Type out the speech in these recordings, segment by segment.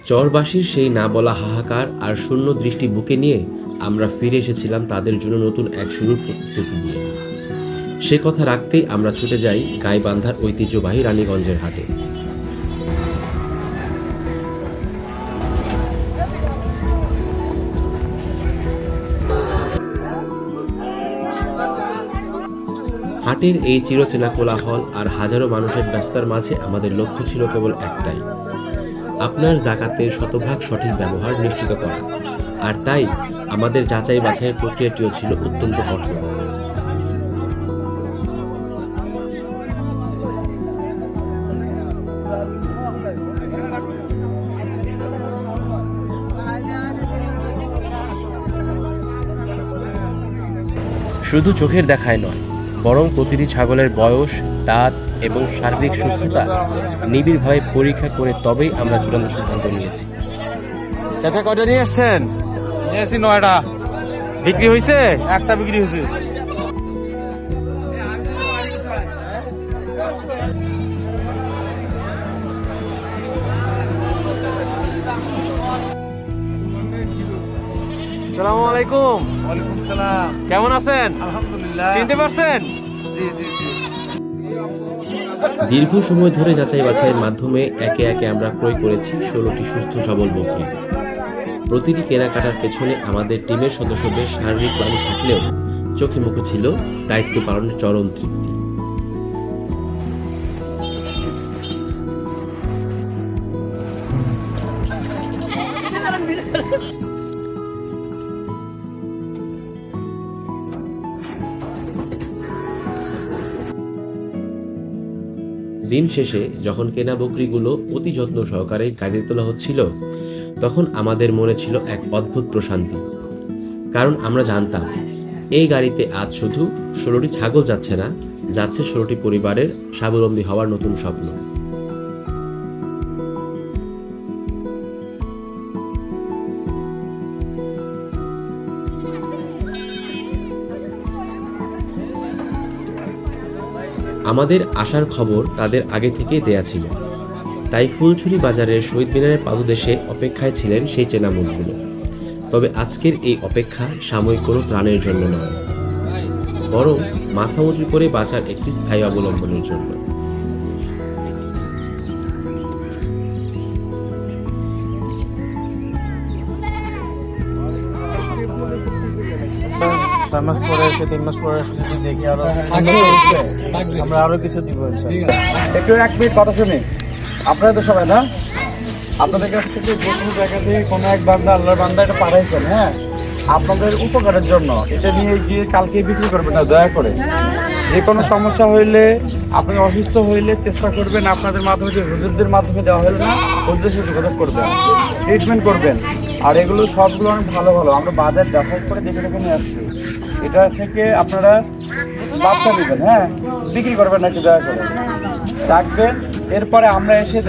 চরবাসীর সেই না বলা হাহাকার আর শূন্য দৃষ্টি বুকে নিয়ে আমরা ফিরে এসেছিলাম তাদের জন্য নতুন এক শুরুর প্রতিশ্রুতি দিয়ে। সে কথা রাখতেই আমরা ছুটে যাই গাইবান্ধার ঐতিহ্যবাহী রানীগঞ্জের হাটে। হাটের এই চিরচেনা কোলাহল আর হাজারো মানুষের ব্যস্ততার মাঝে আমাদের লক্ষ্য ছিল কেবল একটাই, আপনার জাকাতের শতভাগ সঠিক ব্যবহার নিশ্চিত করা। আর তাই আমাদের যাচাই বাছাইয়ের প্রক্রিয়াটিও ছিল অত্যন্ত কঠোর। শুধু চোখের দেখায় নয়, বরং প্রতিটি ছাগলের বয়স, দাঁত এবং শারীরিক সুস্থতা নিবিড়ভাবে পরীক্ষা করে তবেই আমরা চূড়ান্ত সিদ্ধান্ত নিয়েছি। চাচা কয়টা নিয়ে আসছেন? নিয়ে আসছি 9টা। বিক্রি হয়েছে? একটা বিক্রি হয়েছে। আসসালামু আলাইকুম। ওয়ালাইকুম সালাম। কেমন আছেন? আলহামদুলিল্লাহ। চিনতে পারছেন? জি জি জি। দীর্ঘ সময় ধরে যাচাই বাছাইয়ের মাধ্যমে একে একে আমরা ক্রয় করেছি 16টি সুস্থ সবল বকরি। প্রতিটি কেনাকাটার পেছনে আমাদের টিমের সদস্যদের শারীরিক ক্লান্তি থাকলেও চোখে মুখে ছিল দায়িত্ব পালনের চরম তৃপ্তি। দিন শেষে যখন কেনা বকরিগুলো অতি যত্ন সহকারে গাড়িতে তোলা হচ্ছিল, তখন আমাদের মনে ছিল এক অদ্ভুত প্রশান্তি। কারণ আমরা জানতাম এই গাড়িতে আজ শুধু 16টি ছাগল যাচ্ছে না, যাচ্ছে 16টি পরিবারের স্বাবলম্বী হওয়ার নতুন স্বপ্ন। আমাদের আসার খবর তাদের আগে থেকেই দেয়া ছিল, তাই ফুলছড়ি বাজারের শহীদ মিনারের পাদদেশে অপেক্ষায় ছিলেন সেই চেনা মুখগুলো। তবে আজকের এই অপেক্ষা সাময়িক কোনো ত্রাণের জন্য নয়, বরং মাথা উঁচু করে বাঁচার একটি স্থায়ী অবলম্বনের জন্য। চার মাস পরে এসে 3 মাস পরে এসে যদি দেখি আরো আমরা আরো কিছু দিব একটু 1 মিনিট কথা শুনি। আপনারা তো সবাই না, আপনাদের কাছ থেকে যে কোনো জায়গা থেকে কোনো এক বান্দা, আল্লাহর বান্দা এটা পাঠাইছেন, হ্যাঁ, আপনাদের উপকারের জন্য। এটা নিয়ে গিয়ে কালকে বিক্রি করবেন না, দয়া করে। যে কোনো সমস্যা হইলে, আপনি অসুস্থ হইলে চেষ্টা করবেন আপনাদের মাধ্যমে, যে হুজুরদের মাধ্যমে দেওয়া হলো না, হুজুরদের সাথে যোগাযোগ করবেন, ট্রিটমেন্ট করবেন। আর এগুলো সবগুলো অনেক ভালো ভালো, আমরা বাজার যাচাই করে দেখে দেখে নিয়ে আসছি। এটা থেকে আপনারা বাচ্চা নেবেন, হ্যাঁ, বিক্রি করবেন না, একটু দয়া করে রাখবেন। এরপরে আমরা এসে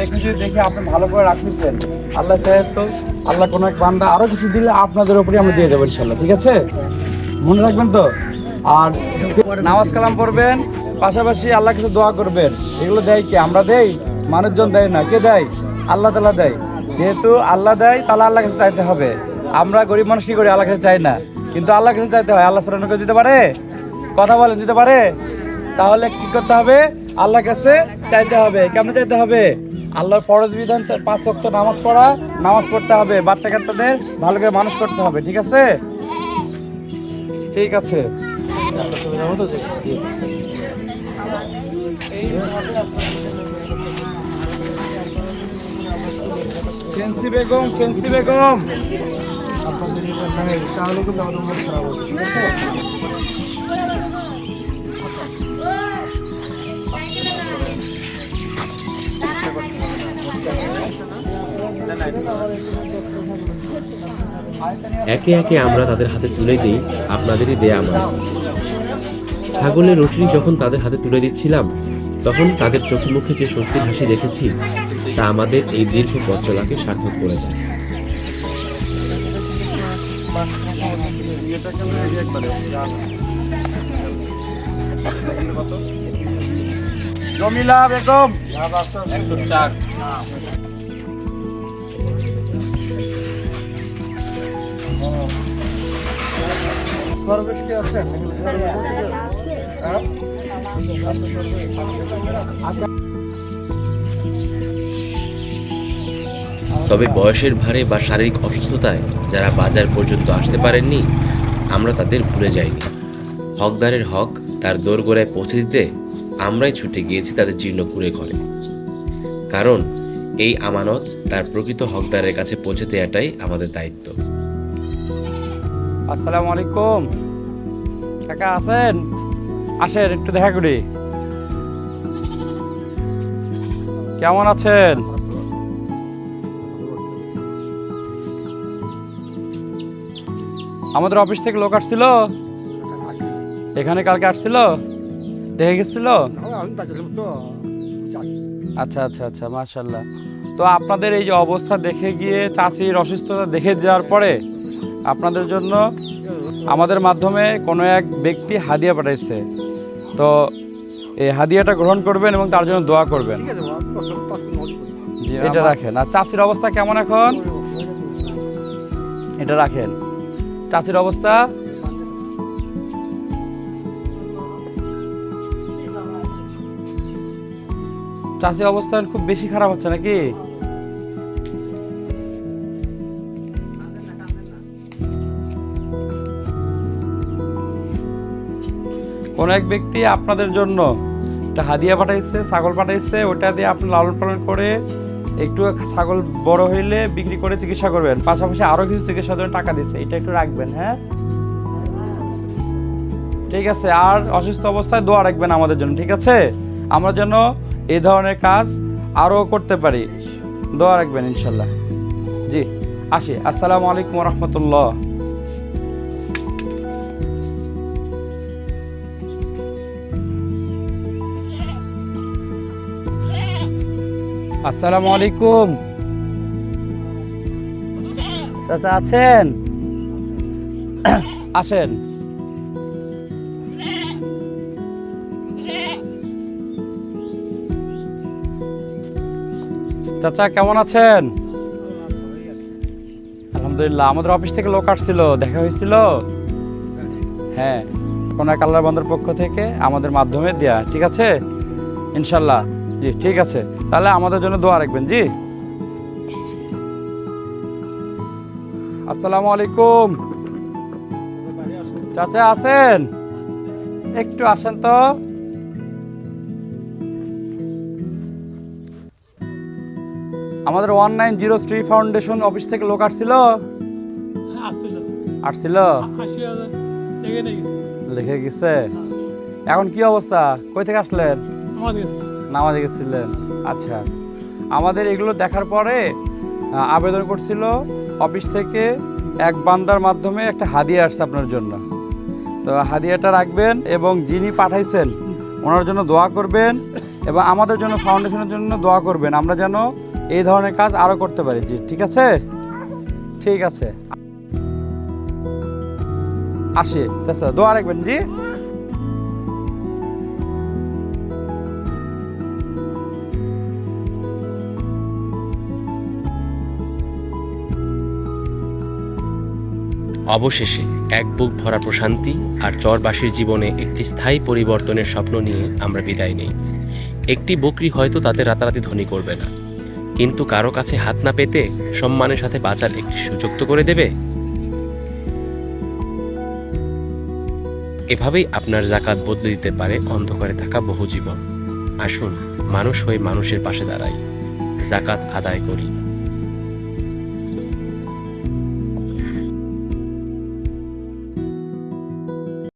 দেখে আপনি ভালো করে রাখতেছেন, আল্লাহ চাহে তো আল্লাহ কোনো এক বান্দা আরো কিছু দিলে আপনাদের উপরে আমরা দিয়ে যাবো ইনশাল্লাহ, ঠিক আছে? মনে রাখবেন তো। আর নামাজ কালাম পড়বেন, পাশাপাশি আল্লাহ কিছু দোয়া করবেন। এগুলো দেয় কে? আমরা দেই? মানুষজন দেয় না, কে দেয়? আল্লাহ তাআলা দেয়। যেহেতু আল্লাহ দেয়, তাহলে আল্লাহ কাছে চাইতে হবে। আমরা গরিব মানুষ কি করি? আল্লাহ কাছে চাই না, কিন্তু আল্লাহ কাছে চাইতে হয়। আল্লাহ সালাম দিতে পারে? কথা বলেন, দিতে পারে? তাহলে কি করতে হবে? আল্লাহর কাছে চাইতে হবে। কেমন চাইতে হবে? আল্লাহর ফরজ বিধান 5 ওয়াক্ত নামাজ পড়া, নামাজ পড়তে হবে, বাচ্চা কাচ্চাদের ভালো করে মানুষ করতে হবে, ঠিক আছে? ঠিক আছে। ফেন্সি বেগম, ফেন্সি বেগম, তাহলে কিন্তু আমাদের মন খারাপ হবে, ঠিক আছে? একে একে আমরা তাদের হাতে তুলে দিই আপনাদেরই দেয়া আমার। ছাগলের রশি যখন তাদের হাতে তুলে দিচ্ছিলাম, তখন তাদের চোখে মুখে যে স্বস্তির হাসি দেখেছি, তা আমাদের এই দীর্ঘ পথ চলাকে সার্থক করেছে। জমিলা বেগম, সর্বেশ কি আছেন? হ্যাঁ? তবে বয়সের ভারে বা শারীরিক অসুস্থতায় যারা বাজার পর্যন্ত আসতে পারেননি, আমরা তাদের ভুলে যাইনি। হকদারের হক তার দোরগোড়ায় পৌঁছে দিতে আমরাই ছুটে গিয়েছি তাদের জীর্ণ কুঁড়ে ঘরে। কারণ এই আমানত তার প্রকৃত হকদারের কাছে পৌঁছে দেওয়াটাই আমাদের দায়িত্ব। আসসালামু আলাইকুম, কাকা আছেন? আসেন একটু দেখা করি। কেমন আছেন? আমাদের অফিস থেকে লোক আসছিল, এখানে কালকে আসছিল, দেখে গেছিল। আচ্ছা আচ্ছা আচ্ছা, মাশাআল্লাহ। তো আপনাদের এই যে অবস্থা দেখে গিয়ে, চাচির অসুস্থতা দেখে যাওয়ার পরে আপনাদের জন্য আমাদের মাধ্যমে কোনো এক ব্যক্তি হাদিয়া পাঠাইছে। তো এই হাদিয়াটা গ্রহণ করবেন এবং তার জন্য দোয়া করবেন। জি, এটা রাখেন। আর চাচির অবস্থা কেমন এখন? এটা রাখেন। চাচির অবস্থা চাচির অবস্থা খুব বেশি খারাপ হচ্ছে নাকি? কোন এক ব্যক্তি আপনাদের জন্য একটা হাদিয়া পাঠাইছে, ছাগল পাঠাইছে। ওটা দিয়ে আপনি লালন পালন করে একটু ছাগল বড় হইলে বিক্রি করে চিকিৎসা করবেন। পাশাপাশি আরো কিছু চিকিৎসার জন্য টাকা দিচ্ছে, এটা একটু রাখবেন। হ্যাঁ, ঠিক আছে। আর অসুস্থ অবস্থায় দোয়া রাখবেন আমাদের জন্য, ঠিক আছে? আমরা যেন এই ধরনের কাজ আরো করতে পারি, দোয়া রাখবেন ইনশাল্লাহ। জি, আসি। আসসালামু আলাইকুম ওয়া রাহমাতুল্লাহ। আসসালামু আলাইকুম, চাচা আছেন? আসেন। চাচা কেমন আছেন? আলহামদুলিল্লাহ। আমাদের অফিস থেকে লোক আসছিল, দেখা হয়েছিল। হ্যাঁ, কোন এক আল্লাহর বান্দার পক্ষ থেকে আমাদের মাধ্যমে দেয়া, ঠিক আছে? ইনশাল্লাহ। জি, ঠিক আছে। তাহলে আমাদের জন্য দোয়া রাখবেন। জি, আসসালামু আলাইকুম। চাচা আছেন? একটু আসেন তো। আমাদের 1903 ফাউন্ডেশন অফিস থেকে লোক আসছিল। আসছিল, লিখে গেছে। এখন কি অবস্থা? কই থেকে আসলেন? নামাজে গেছিলেন। আচ্ছা, আমাদের এগুলো দেখার পরে আবেদন করছিল অফিস থেকে এক বান্দার মাধ্যমে একটা হাদিয়া আসছে আপনার জন্য। তো হাদিয়াটা রাখবেন এবং যিনি পাঠাইছেন ওনার জন্য দোয়া করবেন এবং আমাদের জন্য, ফাউন্ডেশনের জন্য দোয়া করবেন, আমরা যেন এই ধরনের কাজ আরো করতে পারি। জি, ঠিক আছে? ঠিক আছে, আসি। আচ্ছা, দোয়া রাখবেন। জি, অবশেষে এক বুক ভরা প্রশান্তি আর চরবাসীর জীবনে একটি স্থায়ী পরিবর্তনের স্বপ্ন নিয়ে আমরা বিদায় নেই। একটি বকরি হয়তো তাদের রাতারাতি ধনী করবে না, কিন্তু কারো কাছে হাত না পেতে সম্মানের সাথে বাঁচার একটি সুযোগ তো করে দেবে। এভাবেই আপনার যাকাত বদলে দিতে পারে অন্ধকারে থাকা বহু জীবন। আসুন মানুষ হয়ে মানুষের পাশে দাঁড়াই, যাকাত আদায় করি।